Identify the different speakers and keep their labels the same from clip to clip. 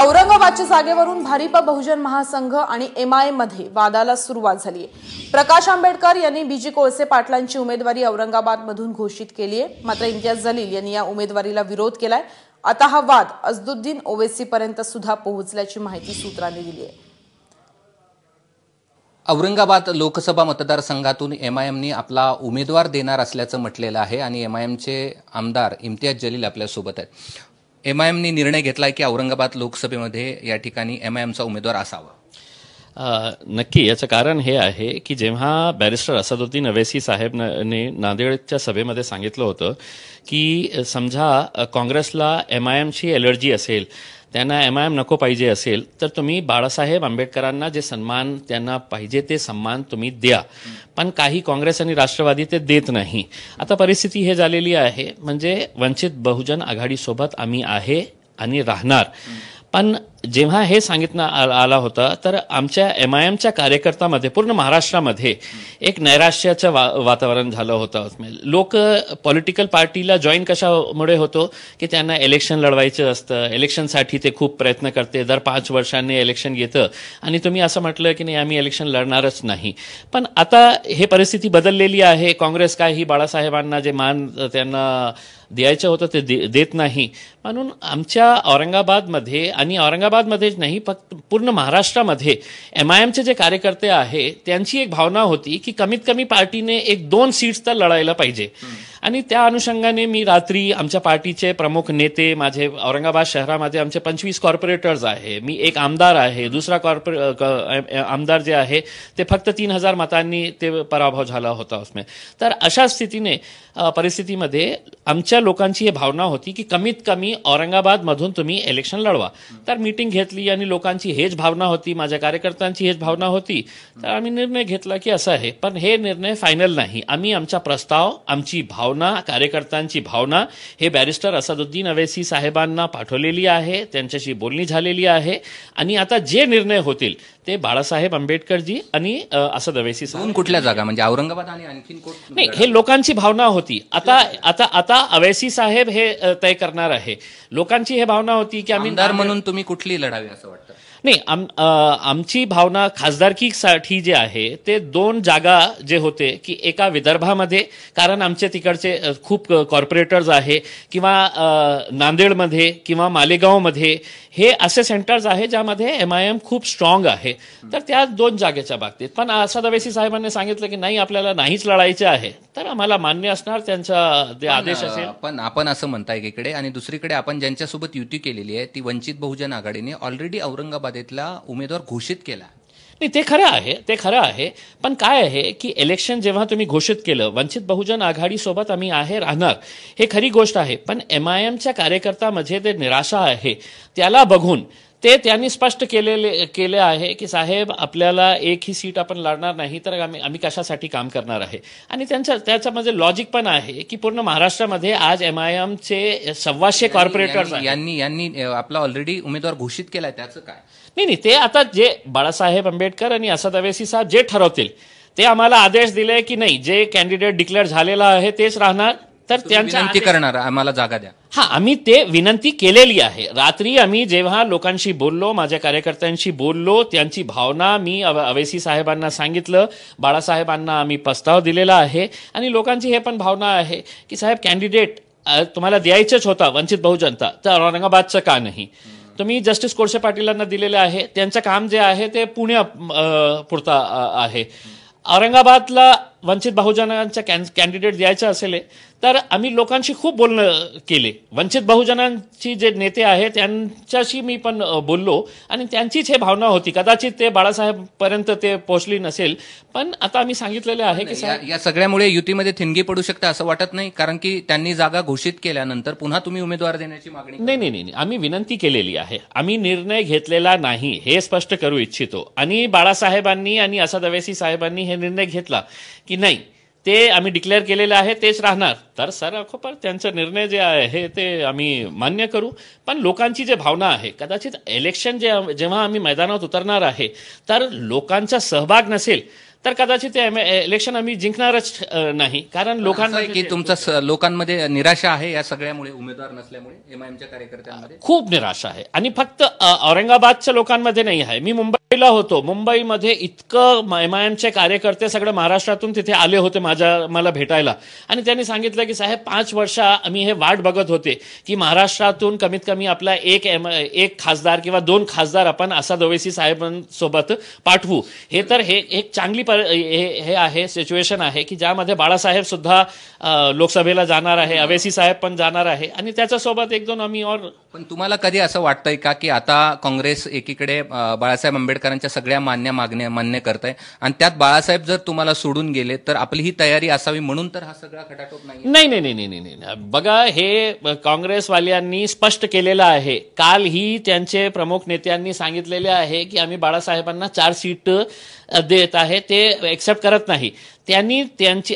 Speaker 1: औरंगाबादच्या जागेवरून भारिप बहुजन महासंघ आणि एमआयएम मध्ये वादाला सुरुवात झाली आहे। प्रकाश आंबेडकर यांनी बीजी कोळसे पाटलांची उमेदवारी औरंगाबादमधून घोषित केली आहे, मात्र इम्तियाज जलील यांनी या उमेदवारीला विरोध केलाय। आता हा वाद असदुद्दीन ओवैसी पर्यंत सुद्धा पोहोचल्याची माहिती सूत्रांनी दिली आहे।
Speaker 2: औरंगाबाद लोकसभा मतदारसंघातून एमआयएमनी आपला उमेदवार देणार असल्याचं म्हटलेलं आहे आणि एमआयएमचे आमदार इम्तियाज जलील आपल्यासोबत आहेत। एमआयएमनी निर्णय घेतलाय की औरंगाबाद लोकसभेमध्ये या ठिकाणी एमआयएमचा उमेदवार असावा।
Speaker 3: नक्की याचं कारण हे आहे की जेव्हा बॅरिस्टर असदुद्दीन ओवैसी साहेबने नांदेडच्या सभेमध्ये सांगितलं होतं की समजा काँग्रेसला एमआयएमची एलर्जी असेल, त्यांना एमआयएम नको पाहिजे असेल, तर तुम्ही बाळासाहेब आंबेडकरांना जे सन्मान त्यांना पाहिजे ते सन्मान तुम्ही द्या, पण काही काँग्रेस आणि राष्ट्रवादी ते देत नाही। आता परिस्थिती हे झालेली आहे, म्हणजे वंचित बहुजन आघाडीसोबत आम्ही आहे आणि राहणार। पण जेव्हा हे सांगितलं आला होता तर आमच्या एमआयएमच्या कार्यकर्त्यामध्ये पूर्ण महाराष्ट्रामध्ये एक नैराश्याचं वातावरण झालं होतं। लोक पॉलिटिकल पार्टीला जॉईन कशामुळे होतो की त्यांना इलेक्शन लढवायचं असतं, इलेक्शनसाठी ते खूप प्रयत्न करते, दर 5 वर्षांनी इलेक्शन येतं आणि तुम्ही असं म्हटलं की नाही आम्ही इलेक्शन लढणारच नाही। पण आता हे परिस्थिती बदललेली आहे। काँग्रेस काही बाळासाहेबांना जे मान त्यांना द्यायचं होतं ते देत नाही, म्हणून आमच्या औरंगाबादमध्ये आणि औरंगाबादमध्येच नाही फक्त पूर्ण महाराष्ट्रामध्ये एमआयएमचे जे कार्यकर्ते आहे त्यांची एक भावना होती की कमीत कमी पार्टीने 1-2 सीट्स तर लढायला पाहिजे। आणि त्या अनुषंगाने मी रात्री आमच्या पार्टीचे प्रमुख नेते, माझे औरंगाबाद शहरामध्ये आमचे 25 कॉर्पोरेटर्स आहे, मी एक आमदार आहे, दुसरा आमदार जे आहे ते फक्त 3000 मतांनी ते पराभव झाला होता उसमें। तर अशा परिस्थितीमध्ये आमच्या लोकांची ही भावना होती की कमीत कमी औरंगाबादमधून तुम्ही इलेक्शन लढवा। तर मीटिंग घेतली आणि लोकांची हेच भावना होती, माझ्या कार्यकर्त्यांची हेच भावना होती, तर आम्ही निर्णय घेतला की असं आहे। पण हे निर्णय फायनल नाही, आम्ही आमचा प्रस्ताव, आमची भावना, कार्यकर्त्यांची भावना हे बॅरिस्टर असदुद्दीन ओवैसी साहेबांना पाठवलेली आहे, त्यांच्याशी बोलणी झालेली आहे आणि आता जे निर्णय होतील ते बाळासाहेब आंबेडकरजी आणि असद ओवैसी साहेब।
Speaker 2: कुठल्या जागा म्हणजे औरंगाबाद आणि आणखीन
Speaker 3: नाही, हे लोकांची भावना होती। आता ओवैसी साहेब हे तय करणार आहे। लोकांची हे भावना होती की आम्ही
Speaker 2: आमदार म्हणून तुम्ही कुठली लढावी असं वाटतं?
Speaker 3: नाही, आमची भावना खासदारकीसाठी जे आहे ते 2 जागा जे होते की एका विदर्भामध्ये, कारण आमचे तिकडचे खूप कॉर्पोरेटर्स आहे, किंवा नांदेडमध्ये किंवा मालेगावमध्ये हे असे सेंटर्स आहे ज्यामध्ये एमआयएम खूप स्ट्रॉंग आहे। तर त्या 2 जागेच्या बाबतीत पण असद ओवैसी साहेबांनी सांगितलं की नाही आपल्याला नाहीच लढायचे आहे, तर आम्हाला मान्य असणार त्यांचा जे आदेश असेल।
Speaker 2: पण आपण असं म्हणताय एकीकडे आणि दुसरीकडे आपण ज्यांच्यासोबत युती केलेली आहे ती वंचित बहुजन आघाडीने ऑलरेडी औरंगाबादेतला उमेदवार घोषित केला।
Speaker 3: नाही, ते खरं आहे, पण काय आहे की इलेक्शन जेव्हा तुम्ही घोषित केलं, वंचित बहुजन आघाडीसोबत आम्ही आहे, राहणार, हे खरी गोष्ट आहे, पण एमआयएमच्या कार्यकर्त्यामध्ये ते निराशा आहे त्याला बघून त्यांनी स्पष्ट केले आहे की साहेब आपल्याला एकही सीट आपण लढणार नाही, तर आम्ही कशासाठी काम करणार आहे। आणि त्याच्यामध्ये लॉजिक पण आहे की पूर्ण महाराष्ट्रामध्ये आज एमआयएमचे 125 कॉर्पोरेटर्स
Speaker 2: यांनी आपला ऑलरेडी उमेदवार घोषित केलाय, त्याचं काय?
Speaker 3: नाही, ते आता जे बाळासाहेब आंबेडकर आणि असद ओवैसी साहेब जे ठरवतील ते आम्हाला आदेश दिले की नाही, जे कॅन्डिडेट डिक्लेअर झालेला आहे तेच राहणार, तर त्यांची
Speaker 2: विनंती करणार आम्हाला जागा द्या।
Speaker 3: आम्ही ते विनंती केलेली आहे। रात्री आम्ही जेव्हा लोकांशी बोललो, माझ्या कार्यकर्त्यांशी बोललो, त्यांची भावना मी ओवैसी साहेबांना सांगितलं, बाळासाहेबांना आम्ही प्रस्ताव दिलेला आहे आणि लोकांची हे पण भावना आहे की साहेब कॅन्डिडेट तुम्हाला द्यायचंच होता वंचित बहुजनता, तर औरंगाबादचं का नाही? तुम्ही जस्टिस कोळसे पाटीलांना दिलेले आहे, त्यांचं काम जे आहे ते पुण्यापुरता आहे। औरंगाबादला वंचित बहुजनांचा कॅन्डिडेट द्यायचा असेल तर आम्ही लोकांशी खूप बोलणं केले, वंचित बहुजनांची जे नेते आहेत त्यांच्याशी मी पण बोललो आणि त्यांचीच हे भावना होती, कदाचित ते बाळासाहेब पर्यंत ते पोहोचली नसेल, पण आता आम्ही सांगितलेले आहे की
Speaker 2: या सगळ्यामुळे युतीमध्ये थिणगी पडू शकते असं वाटत नाही, कारण की त्यांनी जागा घोषित केल्यानंतर पुन्हा तुम्ही उमेदवार देण्याची मागणी?
Speaker 3: नाही, आम्ही विनंती केलेली आहे, आम्ही निर्णय घेतलेला नाही, हे स्पष्ट करू इच्छितो। आणि बाळासाहेबांनी आणि असद ओवैसी साहेबांनी हे निर्णय घेतला की नाही ते आम्ही डिक्लेअर केलेलं आहे तेच राहणार, तर सर त्यांचा निर्णय जे आहे ते आम्ही मान्य करू। पण लोकांची जे भावना आहे, कदाचित इलेक्शन जेव्हा आम्ही मैदानात उतरणार आहे तर लोकांचा सहभाग नसेल तर कदाचित ते इलेक्शन आम्ही जिंकणारच नाही. कारण लोकांना
Speaker 2: की तुमचा लोकांमध्ये निराशा आहे या सगळ्यामुळे, उमेदवार नसल्यामुळे एमआयएमच्या कार्यकर्त्यांमध्ये
Speaker 3: खूप निराशा आहे. आणि फक्त औरंगाबादच्या लोकांमध्ये नाही आहे. मी मुंबईला होतो. मुंबईमध्ये इतकं एमआयएमचे कार्यकर्ते सगळे महाराष्ट्रातून तिथे आले होते मला भेटायला. आणि त्यांनी सांगितलं की साहेब 5 वर्ष आम्ही हे वाट बघत होते की महाराष्ट्रातून कमीत कमी आपला एक खासदार किंवा 2 खासदार आपण असद ओवैसी साहेबांसोबत पाठवू. हे तर हे एक चांगली हे आहे, सिच्युएशन आहे की ज्यामध्ये बाळासाहेब सुद्धा लोकसभेला जाणार आहे, ओवैसी साहेब पण जाणार आहे आणि त्याच्यासोबत 1-2 आम्ही
Speaker 2: पण तुम्हाला कधी असं वाटतंय का की आता काँग्रेस एकीकडे बाळासाहेब आंबेडकरांच्या सगळ्या मान्य करत आहे आणि त्यात बाळासाहेब जर तुम्हाला सोडून गेले तर आपली ही तयारी असावी म्हणून तर हा सगळा खटाटोप
Speaker 3: नाही. बघा, हे काँग्रेसवाल्यांनी स्पष्ट केलेलं आहे. कालही त्यांचे प्रमुख नेत्यांनी सांगितलेले आहे की आम्ही बाळासाहेबांना 4 सीट देत आहे, ते एक्सेप्ट करत नाही. त्यांनी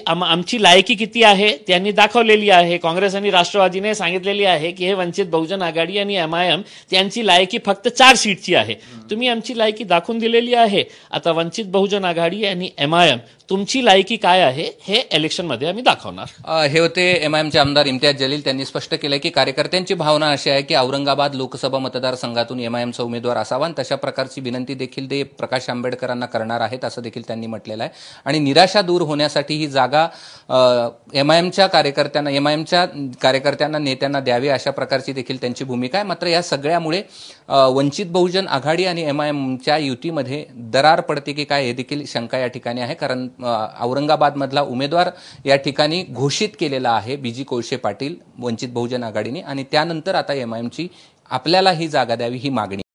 Speaker 3: आमची लायकी किती आहे त्यांनी दाखवलेली आहे. काँग्रेस आणि राष्ट्रवादीने सांगितलेली आहे की हे वंचित बहुजन आघाडी आणि एमआयएम त्यांची लायकी फक्त 4 सीटची आहे. तुम्ही आमची लायकी दाखवून दिलेली आहे. आता वंचित बहुजन आघाडी आणि एमआयएम तुमची लायकी काय आहे हे इलेक्शनमध्ये आम्ही दाखवणार.
Speaker 2: हे होते एमआयएमचे आमदार इम्तियाज जलील. त्यांनी स्पष्ट केलं की कार्यकर्त्यांची भावना अशी आहे की औरंगाबाद लोकसभा मतदारसंघातून एमआयएमचा उमेदवार असावा आणि तशा प्रकारची विनंती देखील ते प्रकाश आंबेडकरांना करणार आहेत असं देखील त्यांनी म्हटलेलं आहे. आणि निराशा दूर होण्यासाठी ही जागा एमआयएमच्या कार्यकर्त्यांना नेत्यांना द्यावी अशा प्रकारची देखील त्यांची भूमिका आहे. मात्र या सगळ्यामुळे वंचित बहुजन आघाडी आणि एमआयएमच्या युतीमध्ये दरार पडते की काय हे देखील शंका या ठिकाणी आहे. कारण औरंगाबादमधला उमेदवार या ठिकाणी घोषित केलेला आहे बीजी कोळसे पाटील वंचित बहुजन आघाडीने आणि त्यानंतर आता एमआयएमची आपल्याला ही जागा द्यावी ही मागणी